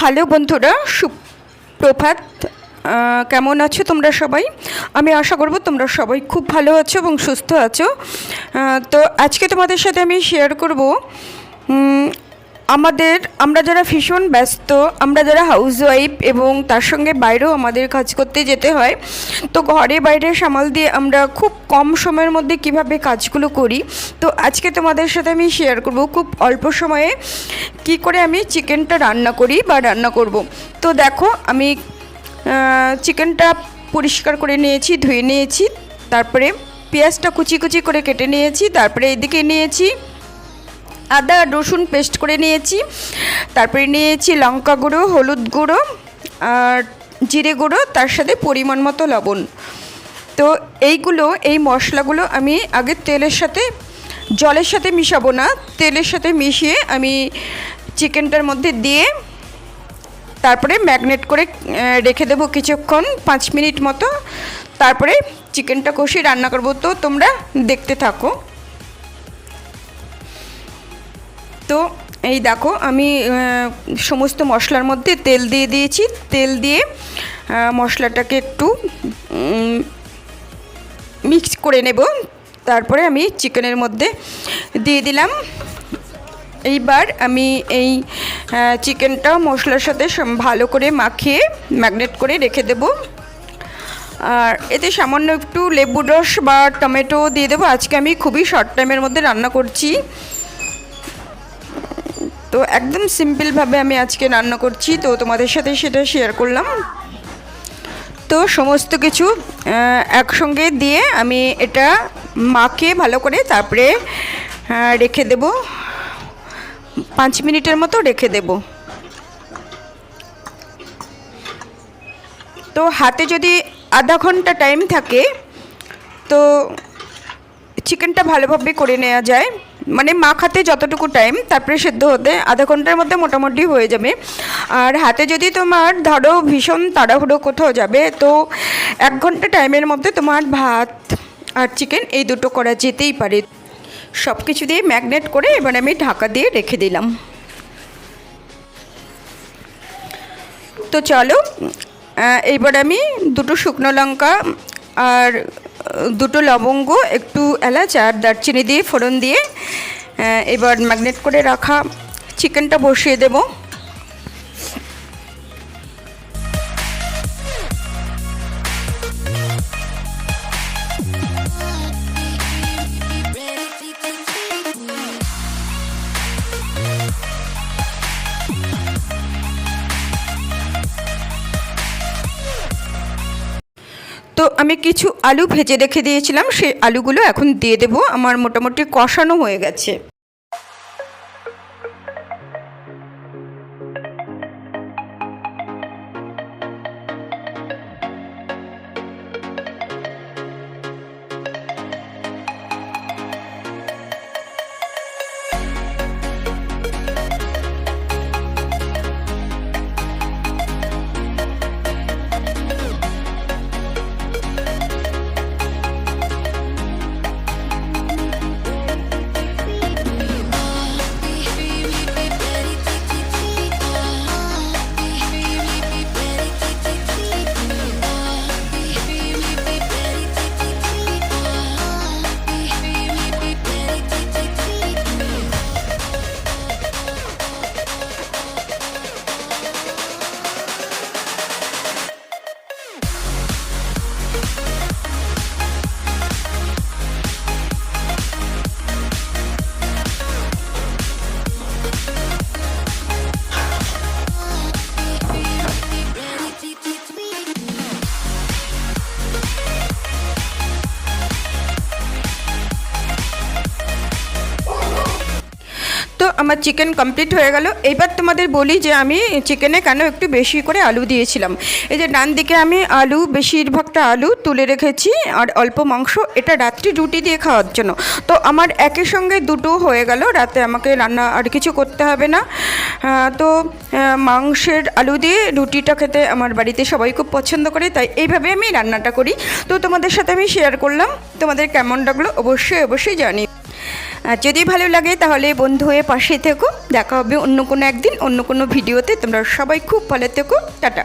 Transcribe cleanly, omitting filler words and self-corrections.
Hello বন্ধুরা, সুপ্রভাত। কেমন আছো তোমরা সবাই? আমি আশা করব তোমরা সবাই খুব ভালো আছো এবং সুস্থ আছো। তো আজকে তোমাদের সাথে আমি শেয়ার করব আমরা যারা ভীষণ ব্যস্ত, আমরা যারা হাউসওয়াইফ এবং তার সঙ্গে বাইরেও আমাদের কাজ করতে যেতে হয়, তো ঘরে বাইরে সামাল দিয়ে আমরা খুব কম সময়ের মধ্যে কিভাবে কাজগুলো করি, তো আজকে তোমাদের সাথে আমি শেয়ার করব খুব অল্প সময়ে কি করে আমি চিকেনটা রান্না করি বা রান্না করব। তো দেখো, আমি চিকেনটা পরিষ্কার করে নিয়েছি, ধুয়ে নিয়েছি, তারপরে পেঁয়াজটা কুচি কুচি করে কেটে নিয়েছি, তারপরে এদিকে নিয়েছি আদা রসুন পেস্ট করে নিয়েছি, তারপরে নিয়েছি লঙ্কা গুঁড়ো, হলুদ গুঁড়ো আর জিরে গুঁড়ো, তার সাথে পরিমাণ মতো লবণ। তো এই মশলাগুলো আমি আগে জলের সাথে মিশাবো না, তেলের সাথে মিশিয়ে আমি চিকেনটার মধ্যে দিয়ে তারপরে ম্যাগনেট করে রেখে দেবো কিছুক্ষণ, 5 মিনিট মতো। তারপরে চিকেনটা কষিয়ে রান্না করবো। তো তোমরা দেখতে থাকো। তো এই দেখো, আমি সমস্ত মশলার মধ্যে তেল দিয়ে দিয়েছি। তেল দিয়ে মশলাটাকে একটু মিক্স করে নেব। তারপরে আমি চিকেনের মধ্যে দিয়ে দিলাম। এইবার আমি এই চিকেনটা মশলার সাথে ভালো করে মাখিয়ে ম্যাগনেট করে রেখে দেব। আর এতে সামান্য একটু লেবুর রস বা টমেটো দিয়ে দেবো। আজকে আমি খুবই শর্ট টাইমের মধ্যে রান্না করছি, তো একদম সিম্পলভাবে আমি আজকে রান্না করছি, তো তোমাদের সাথে সেটা শেয়ার করলাম। তো সমস্ত কিছু একসঙ্গে দিয়ে আমি এটা মাখিয়ে ভালো করে তারপরে রেখে দেব, 5 মিনিটের মতো রেখে দেব। তো হাতে যদি আধা ঘন্টা টাইম থাকে তো চিকেনটা ভালোভাবে করে নেওয়া যায়, মানে মাখাতে যতটুকু টাইম, তারপরে সেদ্ধ হতে আধা ঘন্টার মধ্যে মোটামুটি হয়ে যাবে। আর হাতে যদি তোমার ধরো ভীষণ তাড়াহুড়ো কোথাও যাবে, তো 1 ঘন্টা টাইমের মধ্যে তোমার ভাত আর চিকেন এই দুটো করা যেতেই পারে। সব কিছু দিয়ে ম্যাগনেট করে এবার আমি ঢাকা দিয়ে রেখে দিলাম। তো চলো, এইবার আমি 2টো শুকনো লঙ্কা আর 2টো লবঙ্গ, একটু এলাচ আর দারচিনি দিয়ে ফোড়ন দিয়ে এবার ম্যাগনেট করে রাখা চিকেনটা বসিয়ে দেব। তো আমি কিছু আলু ভেজে রেখে দিয়েছিলাম, সেই আলুগুলো এখন দিয়ে দেবো। আমার মোটামুটি কষানো হয়ে গেছে। আমার চিকেন কমপ্লিট হয়ে গেল। এইবার তোমাদের বলি যে আমি চিকেনে কেন একটু বেশি করে আলু দিয়েছিলাম। এই যে ডান দিকে আমি বেশিরভাগটা আলু তুলে রেখেছি আর অল্প মাংস, এটা রাত্রি রুটি দিয়ে খাওয়ার জন্য। তো আমার একই সঙ্গে 2টো হয়ে গেল, রাতে আমাকে রান্না আর কিছু করতে হবে না। তো মাংসের আলু দিয়ে রুটিটা খেতে আমার বাড়িতে সবাই খুব পছন্দ করে, তাই এইভাবে আমি রান্নাটা করি। তো তোমাদের সাথে আমি শেয়ার করলাম, তোমাদের কেমন লাগলো অবশ্যই জানি। আর যদি ভালো লাগে তাহলে বন্ধু হয়ে পাশে থেকো। দেখা হবে অন্য কোনো একদিন অন্য কোনো ভিডিওতে। তোমরা সবাই খুব ভালো থেকো। টাটা।